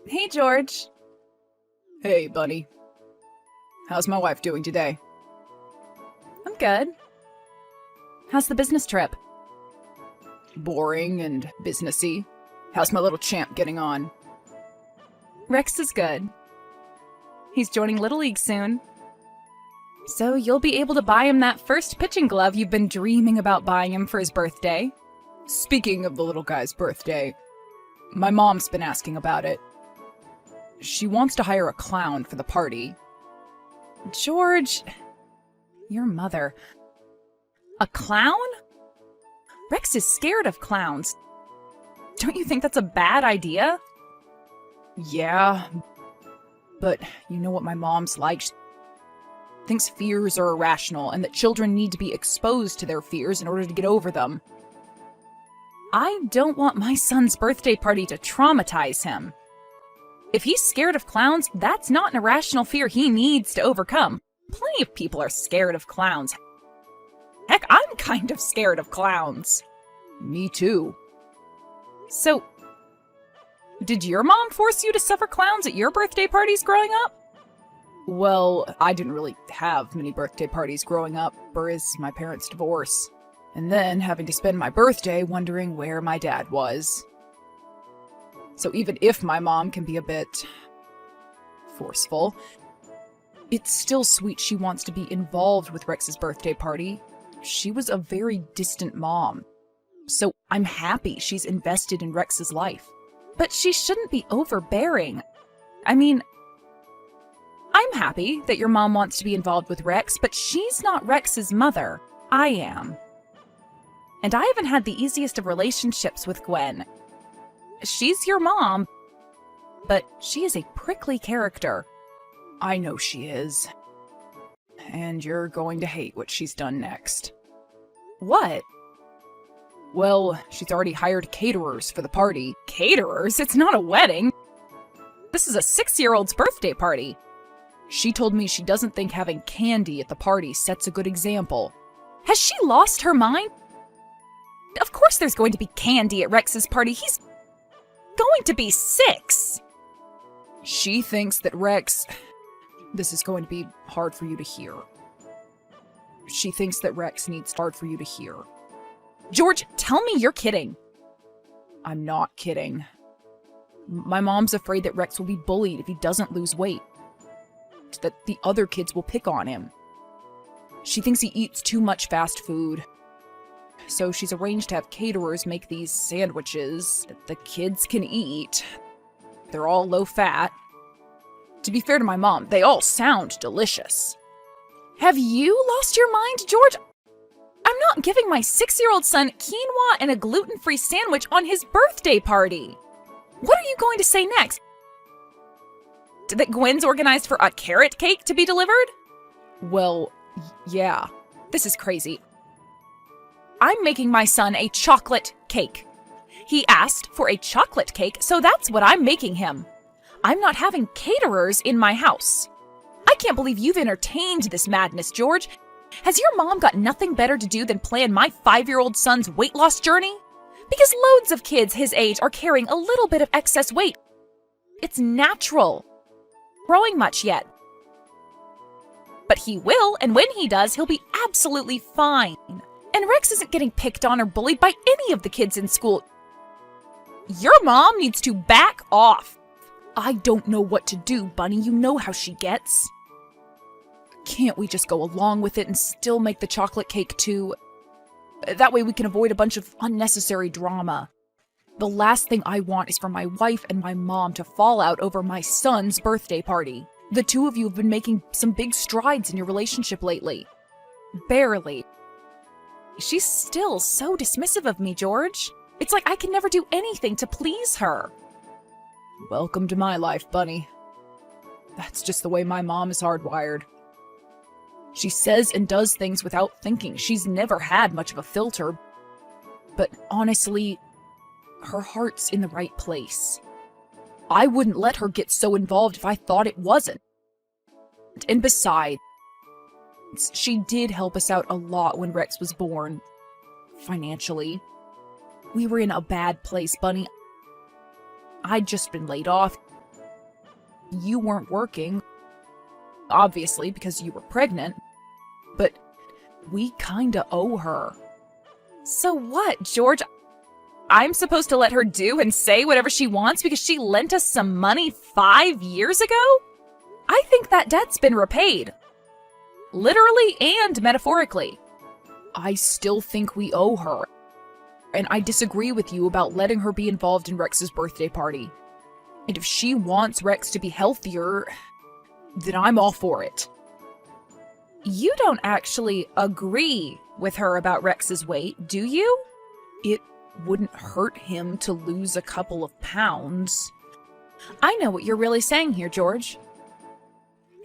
Hey, George. Hey, Bunny. How's my wife doing today? I'm good. How's the business trip? Boring and businessy. How's my little champ getting on? Rex is good. He's joining Little League soon. So you'll be able to buy him that first pitching glove you've been dreaming about buying him for his birthday. Speaking of the little guy's birthday, my mom's been asking about it. She wants to hire a clown for the party. George, your mother. A clown? Rex is scared of clowns. Don't you think that's a bad idea? Yeah, but you know what my mom's like. She thinks fears are irrational and that children need to be exposed to their fears in order to get over them. I don't want my son's birthday party to traumatize him. If he's scared of clowns, that's not an irrational fear he needs to overcome. Plenty of people are scared of clowns. Heck, I'm kind of scared of clowns. Me too. So, did your mom force you to suffer clowns at your birthday parties growing up? Well, I didn't really have many birthday parties growing up, as my parents' divorce. And then having to spend my birthday wondering where my dad was. So even if my mom can be a bit forceful, it's still sweet she wants to be involved with Rex's birthday party. She was a very distant mom. So I'm happy she's invested in Rex's life. But she shouldn't be overbearing. I mean, I'm happy that your mom wants to be involved with Rex, but she's not Rex's mother. I am. And I haven't had the easiest of relationships with Gwen. She's your mom, but she is a prickly character. I know she is. And you're going to hate what she's done next. What? Well, she's already hired caterers for the party. Caterers? It's not a wedding. This is a 6-year-old's birthday party. She told me she doesn't think having candy at the party sets a good example. Has she lost her mind? Of course there's going to be candy at Rex's party. He's going to be 6. She thinks that Rex... This is going to be hard for you to hear. She thinks that Rex needs hard for you to hear. George, tell me you're kidding. I'm not kidding. My mom's afraid that Rex will be bullied if he doesn't lose weight. That the other kids will pick on him. She thinks he eats too much fast food. So she's arranged to have caterers make these sandwiches that the kids can eat. They're all low fat. To be fair to my mom, they all sound delicious. Have you lost your mind, George? I'm not giving my 6-year-old son quinoa and a gluten-free sandwich on his birthday party. What are you going to say next? That Gwen's organized for a carrot cake to be delivered? Well, yeah. This is crazy. I'm making my son a chocolate cake. He asked for a chocolate cake, so that's what I'm making him. I'm not having caterers in my house. I can't believe you've entertained this madness, George. Has your mom got nothing better to do than plan my 5-year-old son's weight loss journey? Because loads of kids his age are carrying a little bit of excess weight. It's natural. Growing much yet. But he will, and when he does, he'll be absolutely fine. And Rex isn't getting picked on or bullied by any of the kids in school. Your mom needs to back off. I don't know what to do, Bunny. You know how she gets. Can't we just go along with it and still make the chocolate cake too? That way we can avoid a bunch of unnecessary drama. The last thing I want is for my wife and my mom to fall out over my son's birthday party. The two of you have been making some big strides in your relationship lately. Barely. She's still so dismissive of me, George. It's like I can never do anything to please her. Welcome to my life, Bunny. That's just the way my mom is hardwired. She says and does things without thinking. She's never had much of a filter. But honestly, her heart's in the right place. I wouldn't let her get so involved if I thought it wasn't. And besides, she did help us out a lot when Rex was born. Financially. We were in a bad place, Bunny. I'd just been laid off. You weren't working, obviously, because you were pregnant, but we kinda owe her. So what, George? I'm supposed to let her do and say whatever she wants because she lent us some money 5 years ago? I think that debt's been repaid. Literally and metaphorically. I still think we owe her, and I disagree with you about letting her be involved in Rex's birthday party. And if she wants Rex to be healthier, then I'm all for it. You don't actually agree with her about Rex's weight, do you? It wouldn't hurt him to lose a couple of pounds. I know what you're really saying here, George.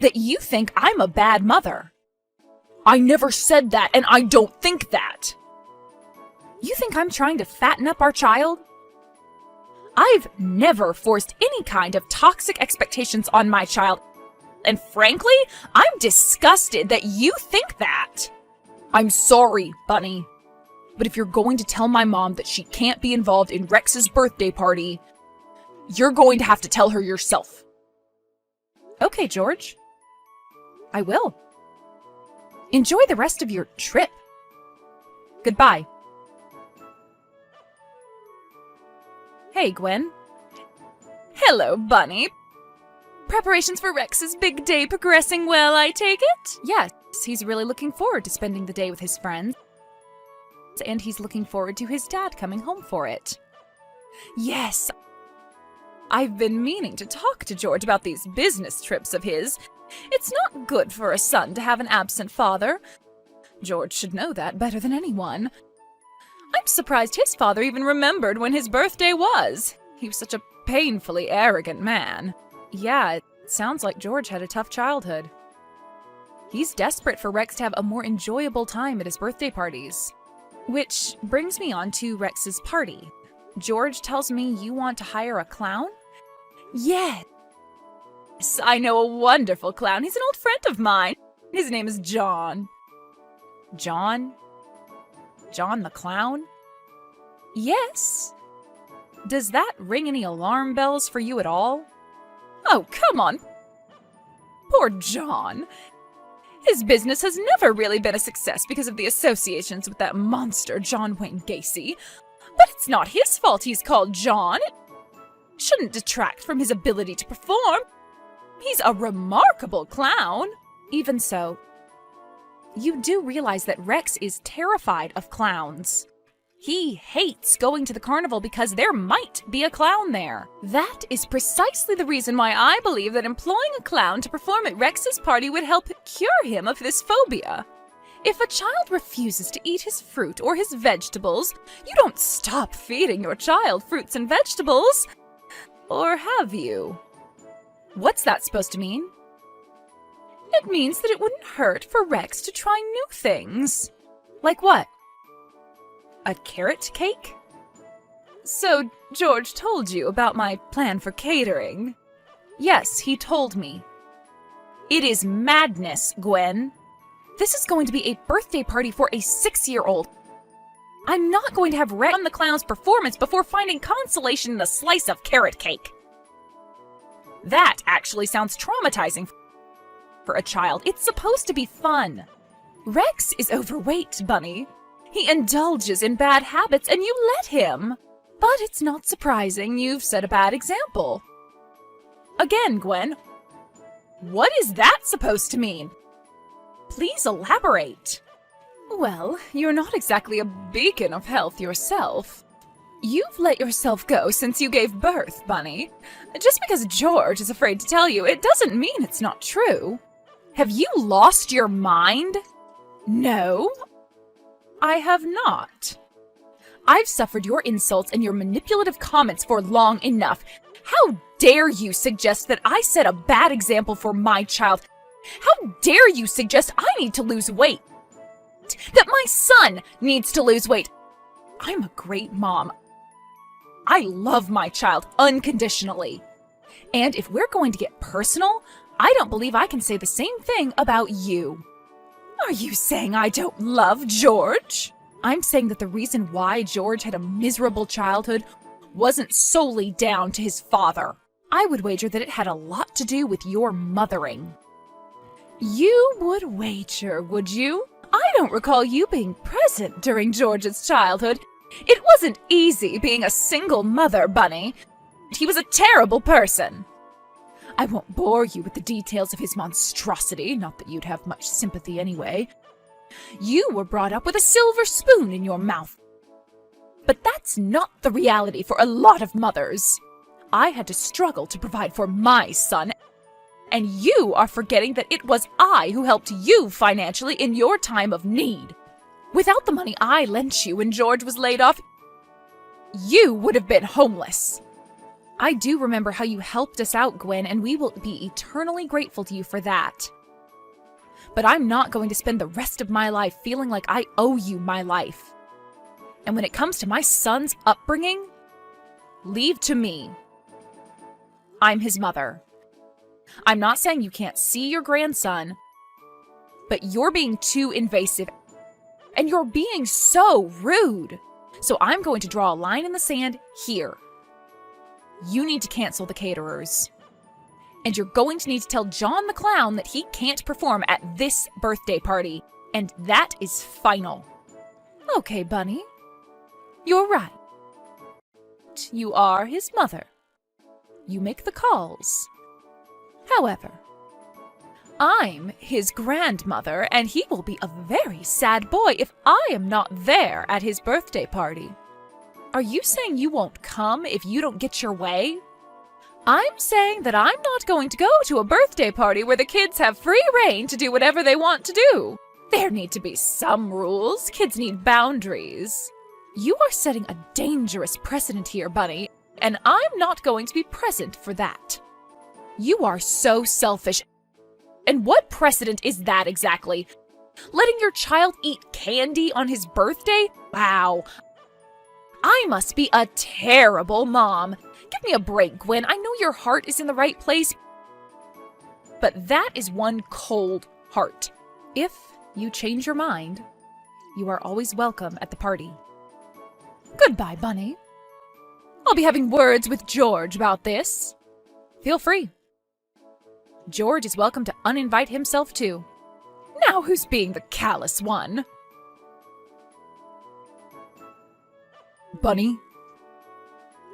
That you think I'm a bad mother. I never said that, and I don't think that. You think I'm trying to fatten up our child? I've never forced any kind of toxic expectations on my child. And frankly, I'm disgusted that you think that. I'm sorry, Bunny. But if you're going to tell my mom that she can't be involved in Rex's birthday party, you're going to have to tell her yourself. Okay, George. I will. Enjoy the rest of your trip. Goodbye. Hey, Gwen. Hello, Bunny. Preparations for Rex's big day progressing well, I take it? Yes, he's really looking forward to spending the day with his friends. And he's looking forward to his dad coming home for it. Yes, I've been meaning to talk to George about these business trips of his. It's not good for a son to have an absent father. George should know that better than anyone. I'm surprised his father even remembered when his birthday was. He was such a painfully arrogant man. Yeah, it sounds like George had a tough childhood. He's desperate for Rex to have a more enjoyable time at his birthday parties. Which brings me on to Rex's party. George tells me you want to hire a clown? Yes, I know a wonderful clown. He's an old friend of mine. His name is John. John? John the clown? Yes. Does that ring any alarm bells for you at all? Oh, come on. Poor John. His business has never really been a success because of the associations with that monster John Wayne Gacy. But it's not his fault he's called John. It shouldn't detract from his ability to perform. He's a remarkable clown. Even so, you do realize that Rex is terrified of clowns. He hates going to the carnival because there might be a clown there. That is precisely the reason why I believe that employing a clown to perform at Rex's party would help cure him of this phobia. If a child refuses to eat his fruit or his vegetables, you don't stop feeding your child fruits and vegetables. Or have you? What's that supposed to mean? It means that it wouldn't hurt for Rex to try new things. Like what? A carrot cake? So George told you about my plan for catering? Yes, he told me. It is madness, Gwen. This is going to be a birthday party for a 6-year-old. I'm not going to have Rex on the clown's performance before finding consolation in a slice of carrot cake. That actually sounds traumatizing for a child. It's supposed to be fun. Rex is overweight, Bunny. He indulges in bad habits and you let him. But it's not surprising you've set a bad example. Again, Gwen, what is that supposed to mean? Please elaborate. Well, you're not exactly a beacon of health yourself. You've let yourself go since you gave birth, Bunny. Just because George is afraid to tell you, it doesn't mean it's not true. Have you lost your mind? No, I have not. I've suffered your insults and your manipulative comments for long enough. How dare you suggest that I set a bad example for my child? How dare you suggest I need to lose weight? That my son needs to lose weight? I'm a great mom. I love my child unconditionally. And if we're going to get personal, I don't believe I can say the same thing about you. Are you saying I don't love George? I'm saying that the reason why George had a miserable childhood wasn't solely down to his father. I would wager that it had a lot to do with your mothering. You would wager, would you? I don't recall you being present during George's childhood. It wasn't easy being a single mother, Bunny. He was a terrible person. I won't bore you with the details of his monstrosity, not that you'd have much sympathy anyway. You were brought up with a silver spoon in your mouth. But that's not the reality for a lot of mothers. I had to struggle to provide for my son, and you are forgetting that it was I who helped you financially in your time of need. Without the money I lent you when George was laid off, you would have been homeless. I do remember how you helped us out, Gwen, and we will be eternally grateful to you for that. But I'm not going to spend the rest of my life feeling like I owe you my life. And when it comes to my son's upbringing, leave to me. I'm his mother. I'm not saying you can't see your grandson, but you're being too invasive, and you're being so rude. So I'm going to draw a line in the sand here. You need to cancel the caterers. And you're going to need to tell John the Clown that he can't perform at this birthday party. And that is final. Okay, Bunny. You're right. You are his mother. You make the calls. However, I'm his grandmother, and he will be a very sad boy if I am not there at his birthday party. Are you saying you won't come if you don't get your way? I'm saying that I'm not going to go to a birthday party where the kids have free reign to do whatever they want to do. There need to be some rules. Kids need boundaries. You are setting a dangerous precedent here, Bunny, and I'm not going to be present for that. You are so selfish. And what precedent is that exactly? Letting your child eat candy on his birthday? Wow. I must be a terrible mom. Give me a break, Gwen. I know your heart is in the right place, but that is one cold heart. If you change your mind, you are always welcome at the party. Goodbye, Bunny. I'll be having words with George about this. Feel free. George is welcome to uninvite himself too. Now who's being the callous one? Bunny?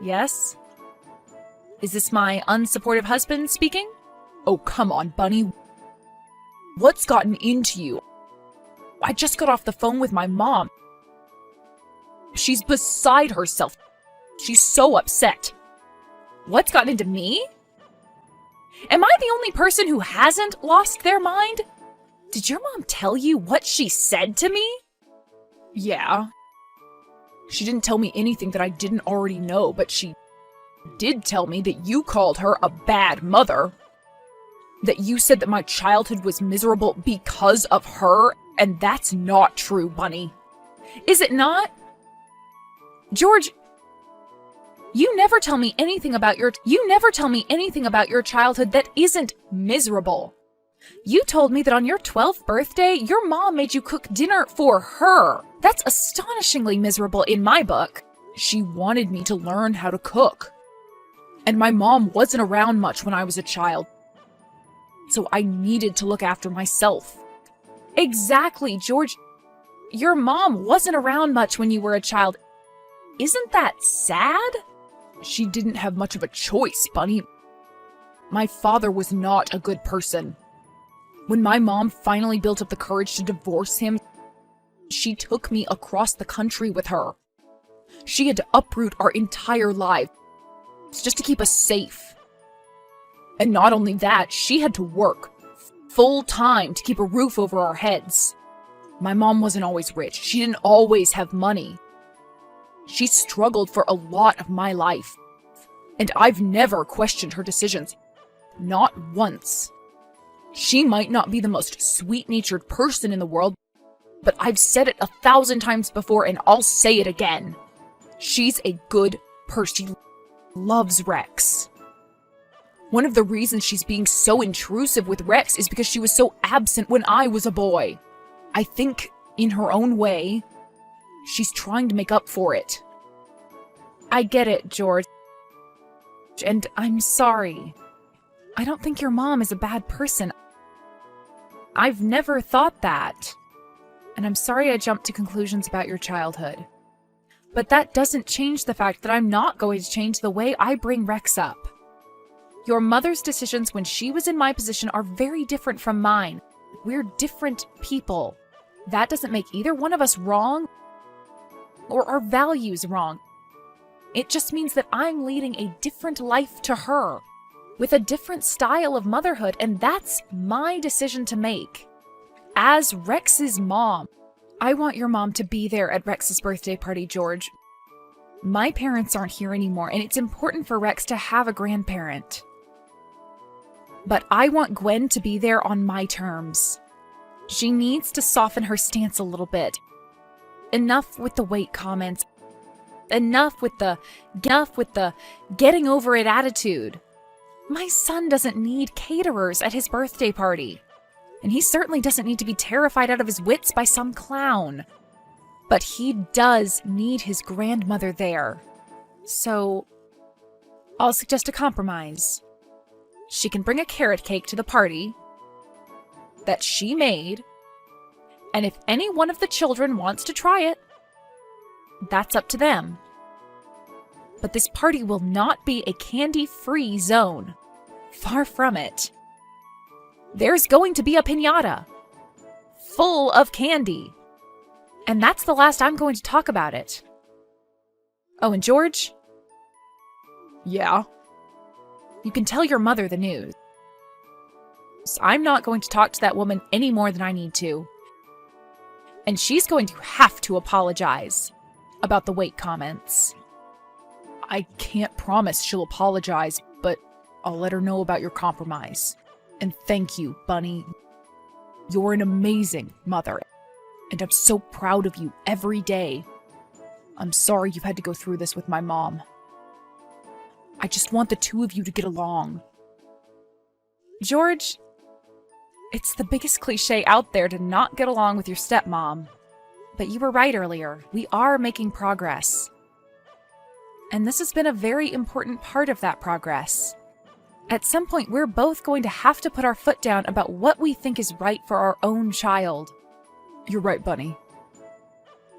Yes? Is this my unsupportive husband speaking? Oh, come on, Bunny. What's gotten into you? I just got off the phone with my mom. She's beside herself. She's so upset. What's gotten into me? Am I the only person who hasn't lost their mind? Did your mom tell you what she said to me? Yeah. She didn't tell me anything that I didn't already know, but she did tell me that you called her a bad mother. That you said that my childhood was miserable because of her, and that's not true, Bunny. Is it not? George, you never tell me anything about your childhood that isn't miserable. You told me that on your 12th birthday, your mom made you cook dinner for her. That's astonishingly miserable in my book. She wanted me to learn how to cook. And my mom wasn't around much when I was a child, so I needed to look after myself. Exactly, George. Your mom wasn't around much when you were a child. Isn't that sad? She didn't have much of a choice, Bunny. My father was not a good person. When my mom finally built up the courage to divorce him, she took me across the country with her. She had to uproot our entire lives just to keep us safe. And not only that, she had to work full time to keep a roof over our heads. My mom wasn't always rich. She didn't always have money. She struggled for a lot of my life. And I've never questioned her decisions. Not once. She might not be the most sweet-natured person in the world, but I've said it 1,000 times before and I'll say it again. She's a good person. She loves Rex. One of the reasons she's being so intrusive with Rex is because she was so absent when I was a boy. I think, in her own way, she's trying to make up for it. I get it, George. and I'm sorry. I don't think your mom is a bad person. I've never thought that. And I'm sorry I jumped to conclusions about your childhood. But that doesn't change the fact that I'm not going to change the way I bring Rex up. Your mother's decisions when she was in my position are very different from mine. We're different people. That doesn't make either one of us wrong or our values wrong. It just means that I'm leading a different life to her with a different style of motherhood, and that's my decision to make. As Rex's mom, I want your mom to be there at Rex's birthday party, George. My parents aren't here anymore, and it's important for Rex to have a grandparent. But I want Gwen to be there on my terms. She needs to soften her stance a little bit. Enough with the weight comments. Enough with the getting over it attitude. My son doesn't need caterers at his birthday party. And he certainly doesn't need to be terrified out of his wits by some clown. But he does need his grandmother there. So, I'll suggest a compromise. She can bring a carrot cake to the party that she made, and if any one of the children wants to try it, that's up to them. But this party will not be a candy-free zone. Far from it. There's going to be a piñata full of candy. And that's the last I'm going to talk about it. Oh, and George? Yeah? You can tell your mother the news. I'm not going to talk to that woman any more than I need to. And she's going to have to apologize about the weight comments. I can't promise she'll apologize, but I'll let her know about your compromise. And thank you, Bunny. You're an amazing mother, and I'm so proud of you every day. I'm sorry you've had to go through this with my mom. I just want the two of you to get along. George, it's the biggest cliche out there to not get along with your stepmom. But you were right earlier. We are making progress. And this has been a very important part of that progress. At some point, we're both going to have to put our foot down about what we think is right for our own child. You're right, Bunny.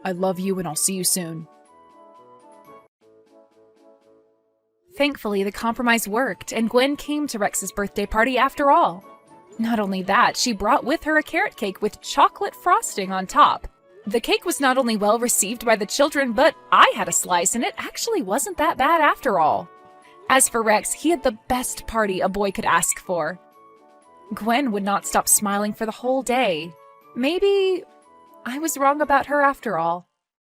I love you, and I'll see you soon. Thankfully, the compromise worked, and Gwen came to Rex's birthday party after all. Not only that, she brought with her a carrot cake with chocolate frosting on top. The cake was not only well received by the children, but I had a slice, and it actually wasn't that bad after all. As for Rex, he had the best party a boy could ask for. Gwen would not stop smiling for the whole day. Maybe I was wrong about her after all.